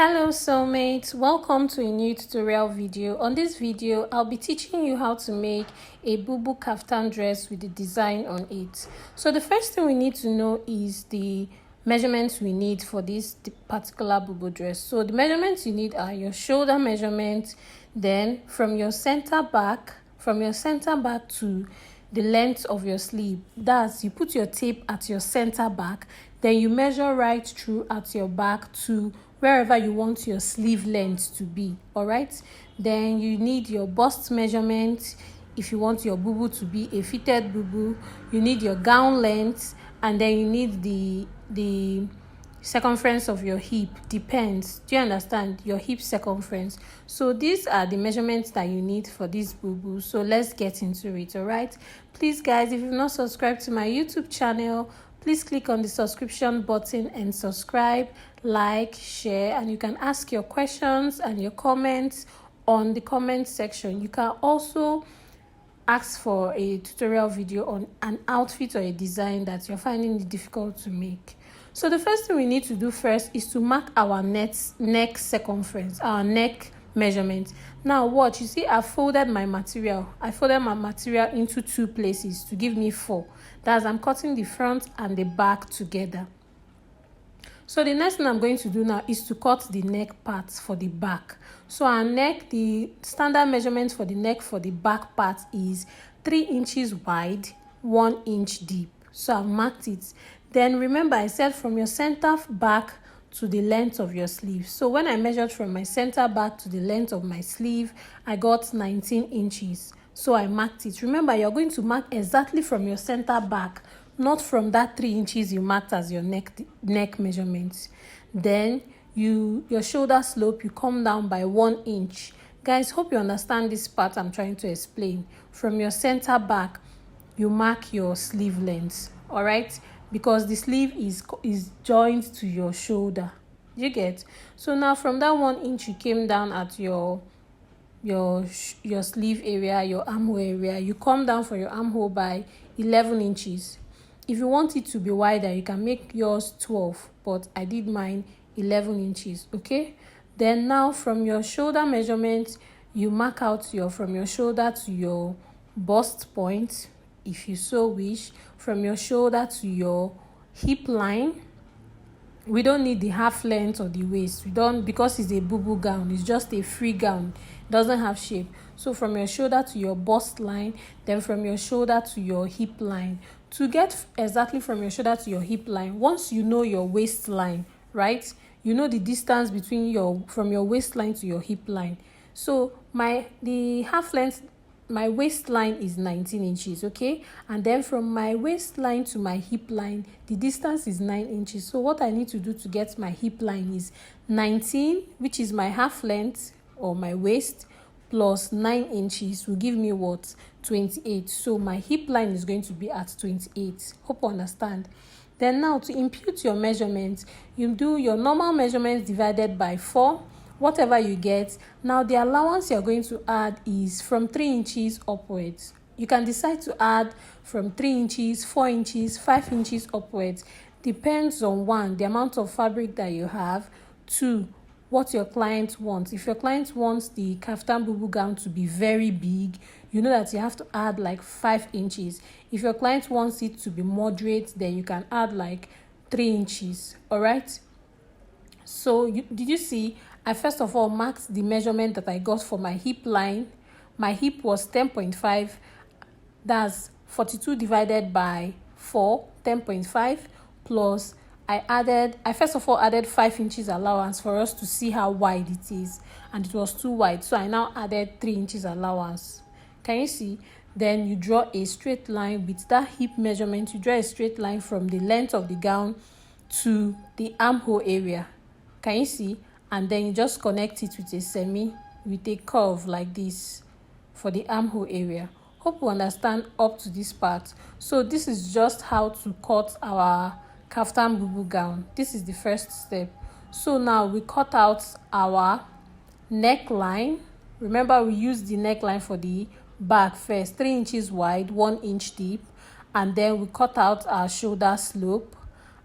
Hello soulmates, welcome to a new tutorial video. On this video, I'll be teaching you how to make a bubu kaftan dress with the design on it. So the first thing we need to know is the measurements we need for this particular bubu dress. So the measurements you need are your shoulder measurement, then from your center back to the length of your sleeve. That's, you put your tape at your center back, then you measure right through at your back to wherever you want your sleeve length to be. All right, then you need your bust measurement if you want your bubu to be a fitted bubu. You need your gown length, and then you need the circumference of your hip. Depends, do you understand, your hip circumference. So these are the measurements that you need for this bubu. So let's get into it. All right, please guys, if you've not subscribed to my YouTube channel, please click on the subscription button and subscribe, like, share, and you can ask your questions and your comments on the comment section. You can also ask for a tutorial video on an outfit or a design that you're finding it difficult to make. So the first thing we need to do first is to mark our neck circumference, our neck measurement. Now watch, you see I folded my material into two places to give me 4. That's, I'm cutting the front and the back together. So the next thing I'm going to do now is to cut the neck parts for the back. So our neck, the standard measurement for the neck for the back part is 3 inches wide, 1 inch deep. So I've marked it. Then remember, I said from your center back to the length of your sleeve. So when I measured from my center back to the length of my sleeve, I got 19 inches. So I marked it. Remember, you're going to mark exactly from your center back, not from that 3 inches you marked as your neck measurements. Then your shoulder slope, you come down by 1 inch. Guys, hope you understand this part I'm trying to explain. From your center back, you mark your sleeve length. All right, because the sleeve is joined to your shoulder. You get? So now from that 1 inch you came down at your sleeve area, your armhole area, you come down for your armhole by 11 inches. If you want it to be wider, you can make yours 12, but I did mine 11 inches. Okay, then now from your shoulder measurement, you mark out from your shoulder to your bust point, if you so wish. From your shoulder to your hip line, we don't need the half length or the waist. We don't, because it's a bubu gown, it's just a free gown, it doesn't have shape. So from your shoulder to your bust line, then from your shoulder to your hip line. To get exactly from your shoulder to your hip line, once you know your waistline, right, you know the distance between from your waistline to your hip line. So the half length, my waistline is 19 inches, okay? And then from my waistline to my hip line, the distance is 9 inches. So what I need to do to get my hip line is 19, which is my half length or my waist, plus 9 inches will give me what? 28. So my hip line is going to be at 28. Hope you understand. Then now to impute your measurements, you do your normal measurements divided by 4. Whatever you get. Now the allowance you're going to add is from 3 inches upwards. You can decide to add from 3 inches, 4 inches, 5 inches upwards. Depends on 1, the amount of fabric that you have, 2, what your client wants. If your client wants the kaftan bubu gown to be very big, you know that you have to add like 5 inches. If your client wants it to be moderate, then you can add like 3 inches. All right, so did you see? I first of all marked the measurement that I got for my hip line. My hip was 10.5. That's 42 divided by 4, 10.5, plus I first of all added 5 inches allowance for us to see how wide it is, and it was too wide. So I now added 3 inches allowance. Can you see? Then you draw a straight line with that hip measurement. You draw a straight line from the length of the gown to the armhole area. Can you see? And then you just connect it with a curve like this for the armhole area. Hope you understand up to this part. So this is just how to cut our kaftan bubu gown. This is the first step. So now we cut out our neckline. Remember, we used the neckline for the back first, 3 inches wide, 1 inch deep, and then we cut out our shoulder slope,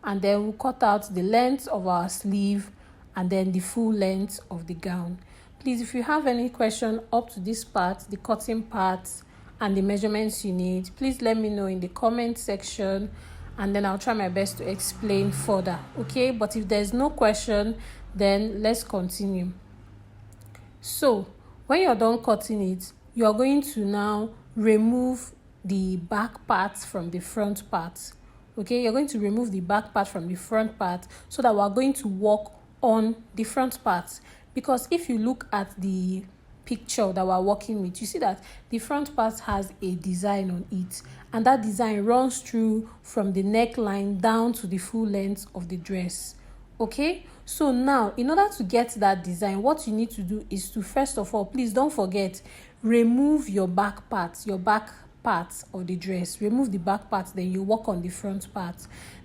and then we cut out the length of our sleeve and then the full length of the gown. Please, if you have any question up to this part, the cutting part and the measurements you need, please let me know in the comment section, and then I'll try my best to explain further. Okay, but if there's no question, then let's continue. So when you're done cutting it, you're going to now remove the back part from the front part. Okay, you're going to remove the back part from the front part so that we're going to work on the front part. Because if you look at the picture that we're working with, you see that the front part has a design on it, and that design runs through from the neckline down to the full length of the dress. Okay, so now in order to get that design, what you need to do is to, first of all, please don't forget, remove your back part of the dress. Remove the back part, then you work on the front part.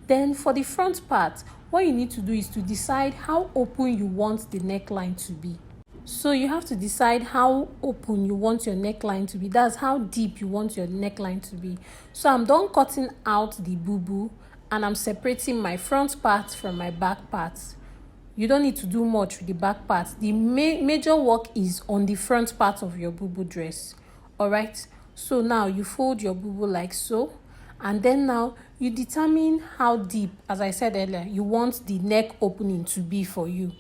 Then for the front part, what you need to do is to decide how open you want the neckline to be. So you have to decide how open you want your neckline to be. That's how deep you want your neckline to be. So I'm done cutting out the bubu, and I'm separating my front part from my back part. You don't need to do much with the back part. The major work is on the front part of your bubu dress. All right. So now you fold your bubu like so, and then now you determine how deep, as I said earlier, you want the neck opening to be for you.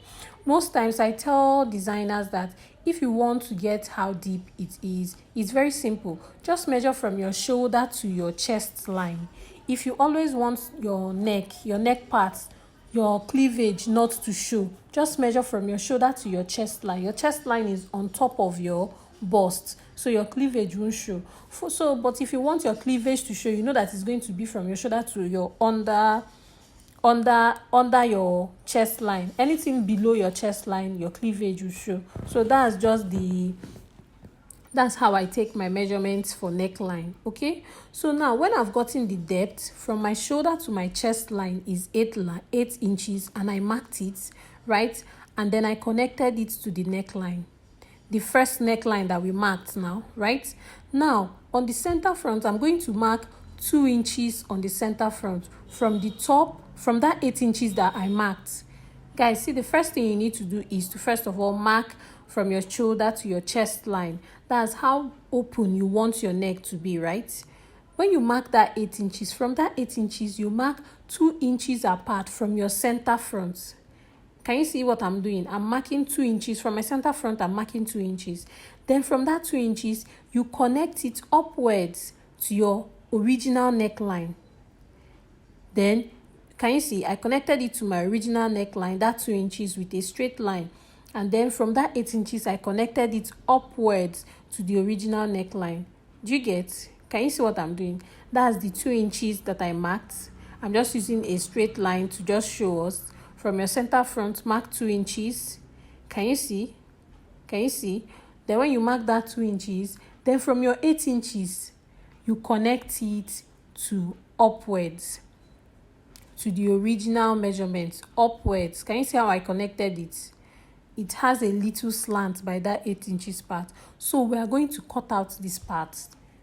Most times I tell designers that if you want to get how deep it is, it's very simple. Just measure from your shoulder to your chest line. If you always want your neck part, your cleavage not to show, just measure from your shoulder to your chest line. Your chest line is on top of your bust, so your cleavage won't show. But if you want your cleavage to show, you know that it's going to be from your shoulder to your under your chest line. Anything below your chest line, your cleavage will show. So that's how I take my measurements for neckline. Okay, so now when I've gotten the depth from my shoulder to my chest line is 8 inches, and I marked it, right? And then I connected it to the neckline, the first neckline that we marked now, right? Now on the center front, I'm going to mark 2 inches on the center front from the top, from that 8 inches that I marked. Guys, see, the first thing you need to do is to first of all mark from your shoulder to your chest line. That's how open you want your neck to be, right? When you mark that 8 inches, from that 8 inches, you mark 2 inches apart from your center front. Can you see what I'm doing? I'm marking 2 inches from my center front. I'm marking 2 inches. Then from that 2 inches, you connect it upwards to your original neckline. Then can you see I connected it to my original neckline, that 2 inches, with a straight line, and then from that 8 inches I connected it upwards to the original neckline. Do you get? Can you see what I'm doing? That's the 2 inches that I marked. I'm just using a straight line to just show us. From your center front, mark 2 inches. Can you see? Then when you mark that 2 inches, then from your 8 inches you connect it to upwards to the original measurement, upwards. Can you see how I connected it? It has a little slant by that 8 inches part. So we are going to cut out this part.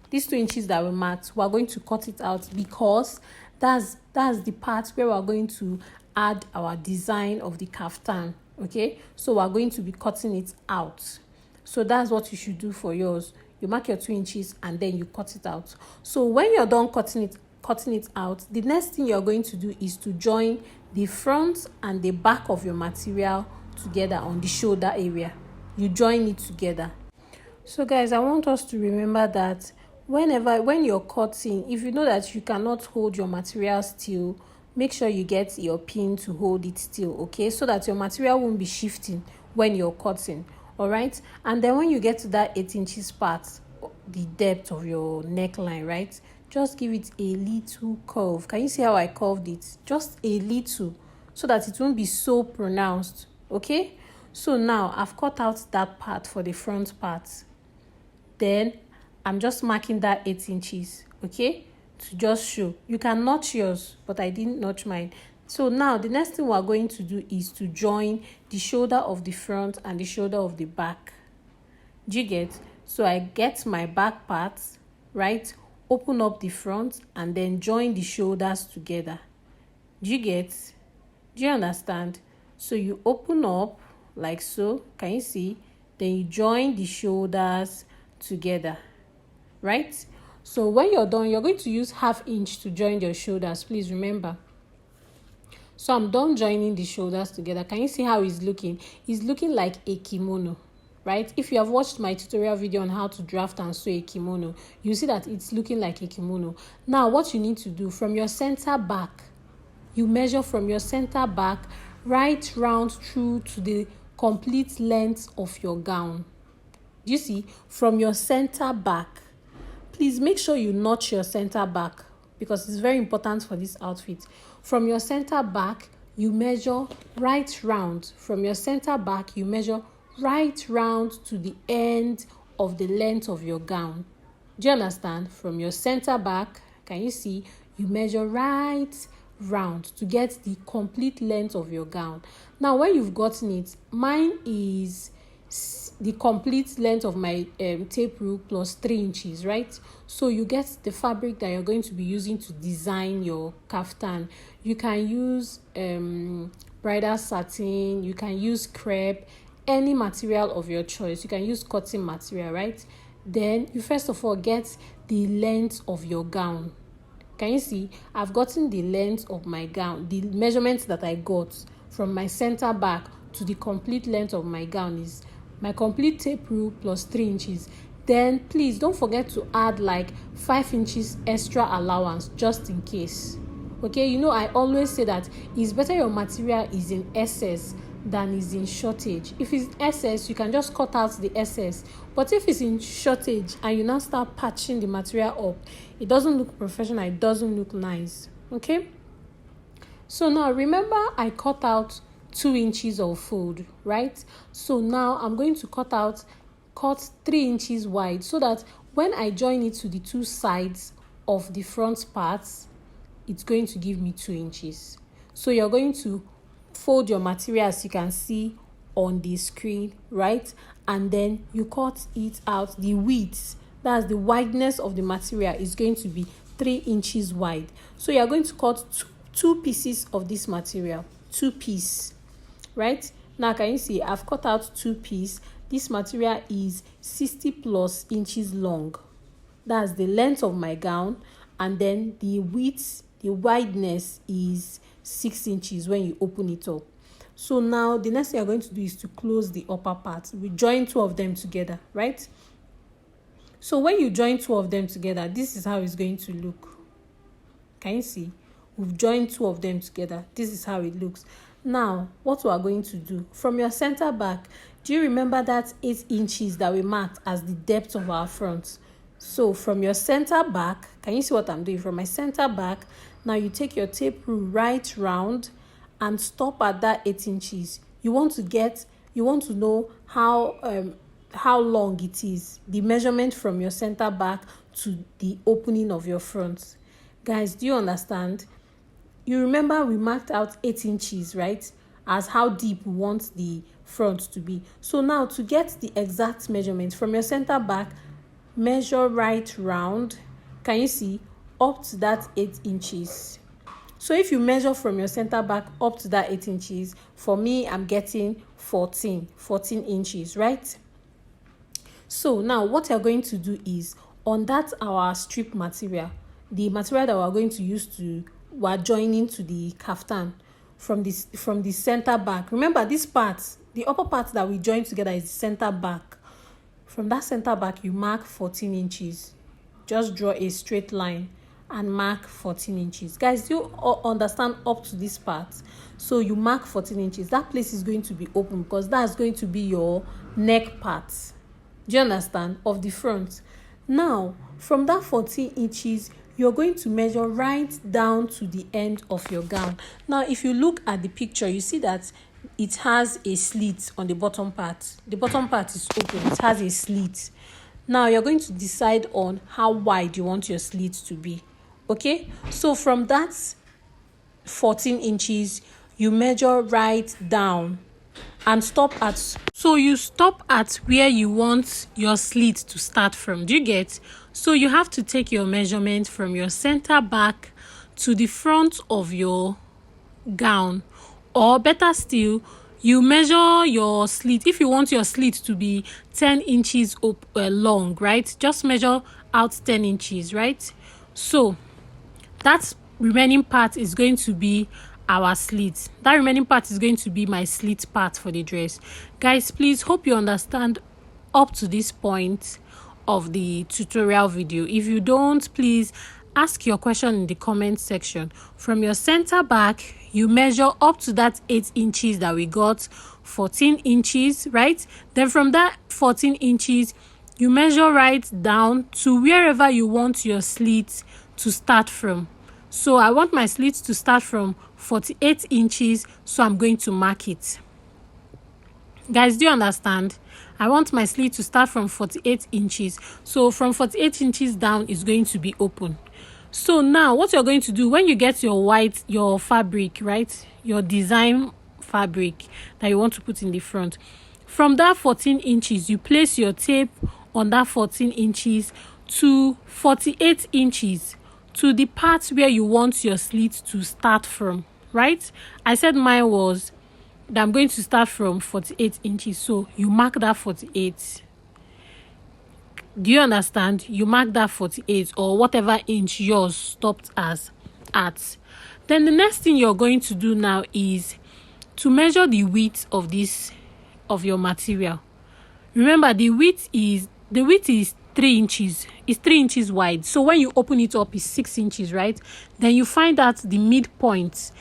These 2 inches that we marked, we are going to cut it out, because that's the part where we are going to add our design of the kaftan. Okay, so we are going to be cutting it out. So that's what you should do for yours. You mark your 2 inches and then you cut it out. So when you're done cutting it out, the next thing you're going to do is to join the front and the back of your material together on the shoulder area. You join it together. So guys, I want us to remember that when you're cutting, if you know that you cannot hold your material still, make sure you get your pin to hold it still, okay, so that your material won't be shifting when you're cutting. All right, and then when you get to that 8 inches part, the depth of your neckline, right, just give it a little curve. Can you see how I curved it? Just a little, so that it won't be so pronounced. Okay, so now I've cut out that part for the front part. Then I'm just marking that 8 inches, okay, to just show. You can notch yours, but I didn't notch mine. So now the next thing we're going to do is to join the shoulder of the front and the shoulder of the back. Do you get? So I get my back part, right, open up the front, and then join the shoulders together. Do you get? Do you understand? So you open up like so, can you see? Then you join the shoulders together, right? So when you're done, you're going to use 1/2 inch to join your shoulders, please remember. So I'm done joining the shoulders together. Can you see how it's looking? It's looking like a kimono, right? If you have watched my tutorial video on how to draft and sew a kimono, you see that it's looking like a kimono. Now what you need to do, from your center back, you measure from your center back right round through to the complete length of your gown. Do you see? From your center back. Please make sure you notch your center back because it's very important for this outfit. From your center back, you measure right round. From your center back, you measure right round to the end of the length of your gown. Do you understand? From your center back, can you see? You measure right round to get the complete length of your gown. Now, when you've gotten it, mine is the complete length of my tape rule plus 3 inches, right? So you get the fabric that you're going to be using to design your kaftan. You can use bridal satin, you can use crepe, any material of your choice. You can use cotton material, right? Then you first of all get the length of your gown. Can you see? I've gotten the length of my gown. The measurements that I got from my center back to the complete length of my gown is my complete tape rule plus 3 inches. Then please don't forget to add like 5 inches extra allowance just in case. Okay, you know I always say that it's better your material is in excess than is in shortage. If it's excess, you can just cut out the excess. But if it's in shortage and you now start patching the material up, it doesn't look professional, it doesn't look nice. Okay, so now remember I cut out 2 inches of fold, right? So now I'm going to cut 3 inches wide so that when I join it to the two sides of the front parts, it's going to give me 2 inches. So you're going to fold your material as you can see on the screen, right? And then you cut it out. The width, that's the wideness of the material, is going to be 3 inches wide. So you're going to cut two pieces of this material, 2 pieces. Right? Now can you see I've cut out 2 pieces. This material is 60 plus inches long. That's the length of my gown, and then the width, the wideness is 6 inches when you open it up. So now the next thing you're going to do is to close the upper part. We join 2 of them together, right? So when you join 2 of them together, this is how it's going to look. Can you see? We've joined 2 of them together. This is how it looks. Now, what we are going to do, from your center back, do you remember that 8 inches that we marked as the depth of our front? So from your center back, can you see what I'm doing? From my center back, now you take your tape rule right round and stop at that 8 inches. You want to know how long it is, the measurement from your center back to the opening of your front. Guys, do you understand? You remember we marked out 8 inches, right? As how deep we want the front to be. So now to get the exact measurement from your center back, measure right round. Can you see? Up to that 8 inches. So if you measure from your center back up to that 8 inches, for me, I'm getting 14 inches, right? So now what you're going to do is, on that our strip material, the material that we're going to use we're joining to the kaftan from the center back. Remember this part, the upper part that we join together is the center back. From that center back, you mark 14 inches. Just draw a straight line and mark 14 inches. Guys, do you understand up to this part? So you mark 14 inches. That place is going to be open because that's going to be your neck part. Do you understand? Of the front. Now, from that 14 inches, you're going to measure right down to the end of your gown. Now, if you look at the picture, you see that it has a slit on the bottom part. The bottom part is open. It has a slit. Now, you're going to decide on how wide you want your slit to be. Okay? So, from that 14 inches, you measure right down and stop at. So, you stop at where you want your slit to start from. Do you get? So you have to take your measurement from your center back to the front of your gown Or better still, you measure your slit. If you want your slit to be 10 inches long, right, just measure out 10 inches, right? So that remaining part is going to be our slit. That remaining part is going to be my slit part for the dress. Guys, please, hope you understand up to this point of the tutorial video. If you don't, please ask your question in the comment section. From your center back, you measure up to that 8 inches that we got, 14 inches, right? Then from that 14 inches, you measure right down to wherever you want your slit to start from. So I want my slit to start from 48 inches, so I'm going to mark it. Guys, do you understand? I want my slit to start from 48 inches. So from 48 inches down is going to be open. So now what you're going to do when you get your fabric, right? Your design fabric that you want to put in the front. From that 14 inches, you place your tape on that 14 inches to 48 inches. To the part where you want your slit to start from, right? I said mine was that I'm going to start from 48 inches. So you mark that 48. Do you understand? You mark that 48 or whatever inch yours stopped as at. Then the next thing you're going to do now is to measure the width of your material. Remember, the width is 3 inches. It's 3 inches wide. So when you open it up, it's 6 inches, right? Then you find out the midpoint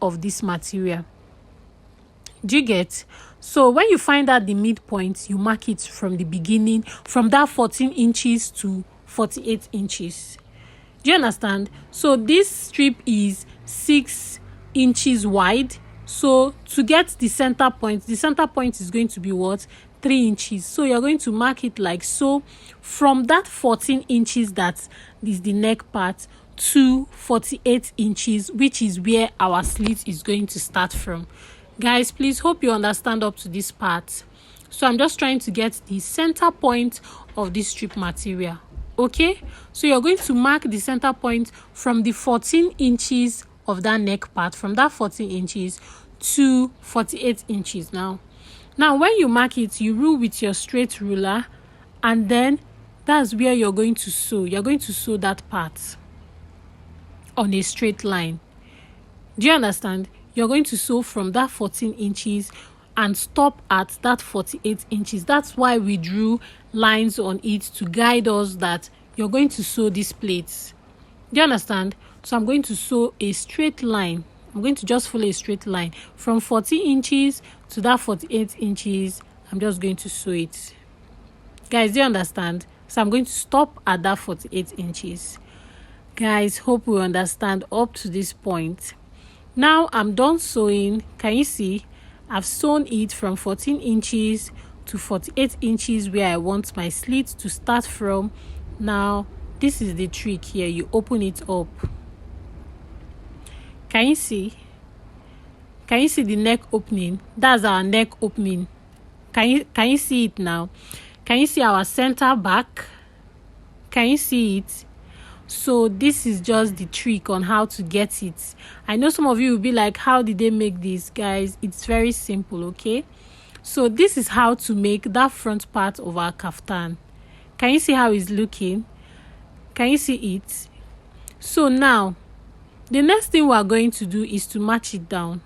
of this material. Do you get? So when you find out the midpoint, you mark it from the beginning, from that 14 inches to 48 inches. Do you understand? So this strip is 6 inches wide. So to get the center point is going to be what? 3 inches. So you're going to mark it like so. From that 14 inches, that is the neck part, to 48 inches, which is where our slit is going to start from. Guys, please, hope you understand up to this part. So I'm just trying to get the center point of this strip material. Okay, so you're going to mark the center point from the 14 inches of that neck part, from that 14 inches to 48 inches. Now when you mark it, you rule with your straight ruler, and then that's where you're going to sew. You're going to sew that part on a straight line. Do you understand? You're going to sew from that 14 inches and stop at that 48 inches. That's why we drew lines on it to guide us that you're going to sew these plates. Do you understand? So I'm going to sew a straight line. I'm going to just follow a straight line from 40 inches to that 48 inches. I'm just going to sew it. Guys, do you understand? So I'm going to stop at that 48 inches. Guys, hope we understand up to this point. Now I'm done sewing. Can you see? I've sewn it from 14 inches to 48 inches where I want my slit to start from. Now, this is the trick here. You open it up. Can you see? Can you see the neck opening? That's our neck opening. Can you see it now? Can you see our center back? Can you see it? So this is just the trick on how to get it. I know some of you will be like, how did they make this? Guys, it's very simple, okay? So this is how to make that front part of our kaftan. Can you see how it's looking? Can you see it? So now the next thing we are going to do is to match it down.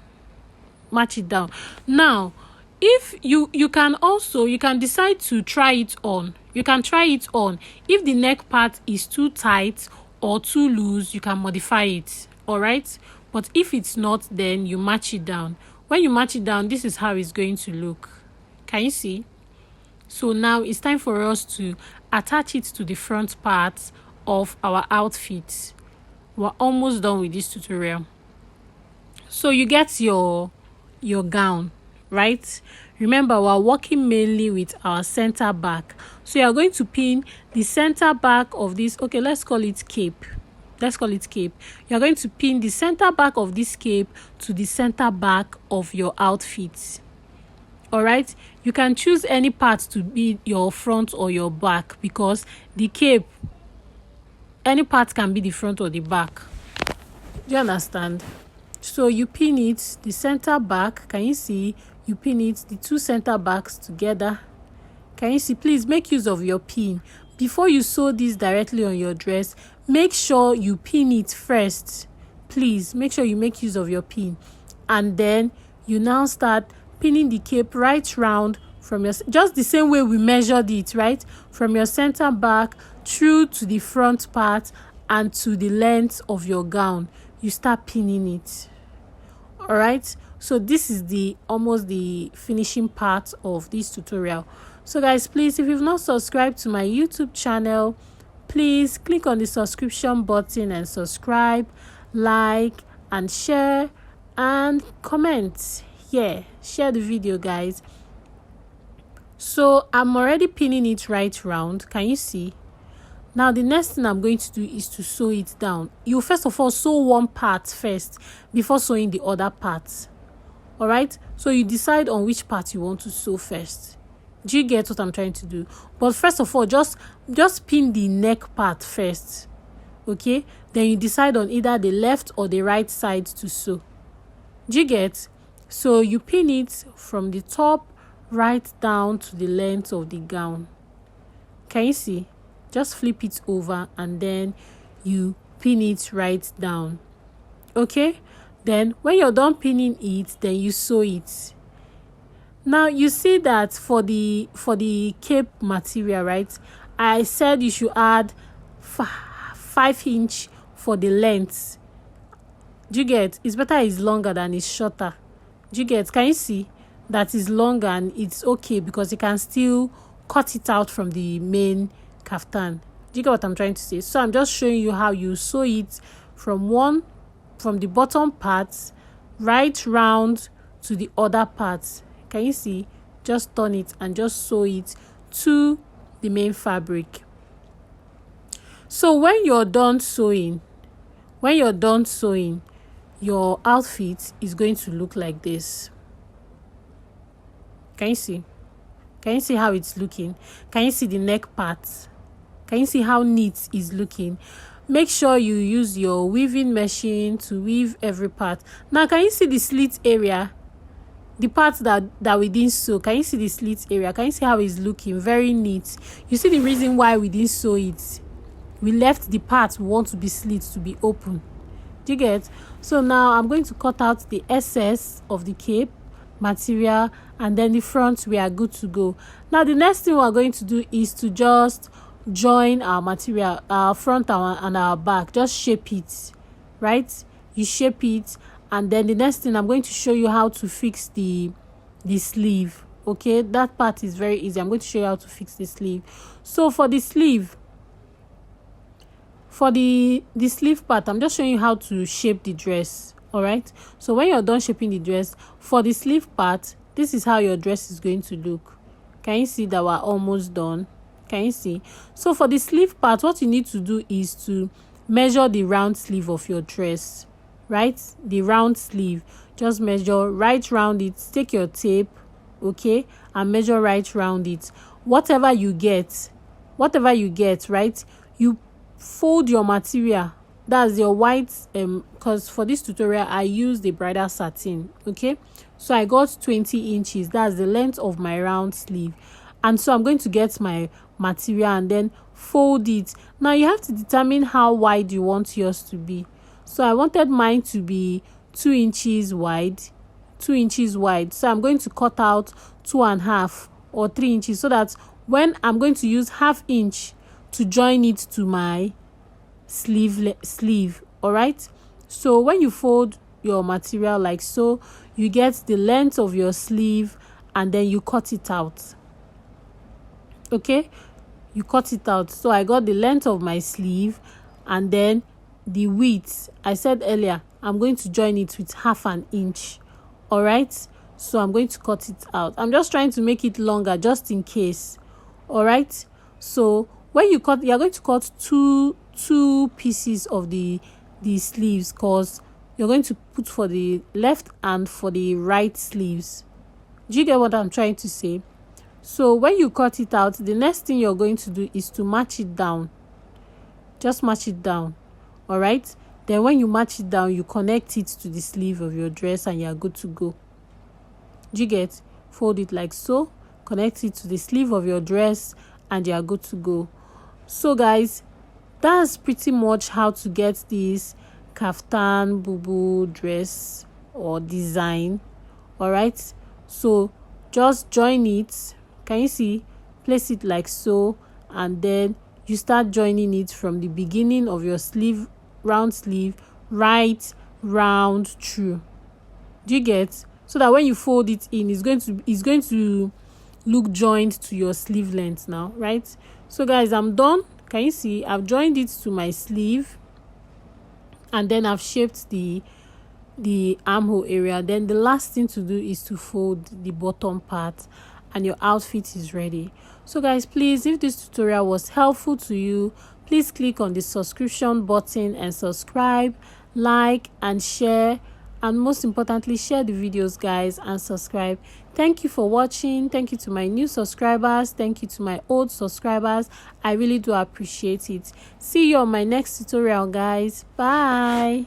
Now, if you can decide to try it on. You can try it on. If the neck part is too tight or too loose, you can modify it. All right? But if it's not, then you match it down. When you match it down, this is how it's going to look. Can you see? So now it's time for us to attach it to the front part of our outfit. We're almost done with this tutorial. So you get your gown, right? Remember, we're working mainly with our center back. So you're going to pin the center back of this. Okay, let's call it cape. You're going to pin the center back of this cape to the center back of your outfit. All right, you can choose any part to be your front or your back, because the cape, any part can be the front or the back. Do you understand? So you pin it, the center back, can you see? You pin it, the two center backs together. Can you see? Please make use of your pin. Before you sew this directly on your dress, make sure you pin it first. Please make sure you make use of your pin. And then you now start pinning the cape right round from your, just the same way we measured it, right? From your center back through to the front part and to the length of your gown. You start pinning it. All right, so this is the almost the finishing part of this tutorial. So guys, please, if you've not subscribed to my YouTube channel, please click on the subscription button and subscribe, like and share and comment. Yeah, share the video, guys. So I'm already pinning it right round. Can you see? Now the next thing I'm going to do is to sew it down. You first of all sew one part first before sewing the other part. All right, so you decide on which part you want to sew first. Do you get what I'm trying to do? But first of all, just pin the neck part first. Okay, then you decide on either the left or the right side to sew. Do you get? So you pin it from the top right down to the length of the gown. Can you see? Just flip it over and then you pin it right down. Okay, then when you're done pinning it, then you sew it. Now you see that for the cape material, right, I said you should add 5 inch for the length. Do you get? It's better it's longer than it's shorter. Do you get? Can you see that is longer and it's okay because you can still cut it out from the main kaftan. Do you get what I'm trying to say? So I'm just showing you how you sew it from the bottom part right round to the other part. Can you see? Just turn it and just sew it to the main fabric. So when you're done sewing, your outfit is going to look like this. Can you see? Can you see how it's looking? Can you see the neck part? Can you see how neat it's looking? Make sure you use your weaving machine to weave every part. Now, can you see the slit area? The part that we didn't sew. Can you see the slit area? Can you see how it's looking? Very neat. You see the reason why we didn't sew it? We left the part we want to be slit to be open. Do you get? So now I'm going to cut out the excess of the cape material and then the front. We are good to go. Now the next thing we are going to do is to just join our material, our front and our back. Just shape it, right? You shape it, and then the next thing I'm going to show you how to fix the sleeve. Okay, that part is very easy. I'm going to show you how to fix the sleeve. So for the sleeve, for the sleeve part, I'm just showing you how to shape the dress. All right, so when you're done shaping the dress, for the sleeve part, this is how your dress is going to look. Can you see that we're almost done? Can you see? So for the sleeve part, what you need to do is to measure the round sleeve of your dress, right? The round sleeve, just measure right round it. Take your tape, okay, and measure right round it. Whatever you get, right, you fold your material. That's your white, because for this tutorial I used the bridal satin. Okay, so I got 20 inches. That's the length of my round sleeve, and so I'm going to get my material and then fold it. Now you have to determine how wide you want yours to be. So I wanted mine to be 2 inches wide. So I'm going to cut out 2.5 or 3 inches, so that when I'm going to use 1/2 inch to join it to my sleeve. All right, so when you fold your material like so, you get the length of your sleeve and then you cut it out. Okay, you cut it out. So I got the length of my sleeve and then the width. I said earlier I'm going to join it with 1/2 inch. All right, so I'm going to cut it out. I'm just trying to make it longer just in case. All right, so when you cut, you're going to cut two pieces of the sleeves, because you're going to put for the left and for the right sleeves. Do you get what I'm trying to say? So when you cut it out, the next thing you're going to do is to match it down. Just match it down. All right, Then when you match it down, you connect it to the sleeve of your dress and you're good to go. Do you get? Fold it like so, connect it to the sleeve of your dress and you're good to go. So guys, that's pretty much how to get this Kaftan Bubu dress or design. All right, so just join it. Can you see? Place it like so, and then you start joining it from the beginning of your sleeve, round sleeve, right round through. Do you get? So that when you fold it in, it's going to look joined to your sleeve length now, right? So guys, I'm done. Can you see? I've joined it to my sleeve, and then I've shaped the armhole area. Then the last thing to do is to fold the bottom part, and your outfit is ready. So guys, please, if this tutorial was helpful to you, please click on the subscription button and subscribe, like and share, and most importantly, share the videos guys and subscribe. Thank you for watching. Thank you to my new subscribers. Thank you to my old subscribers. I really do appreciate it. See you on my next tutorial guys. Bye.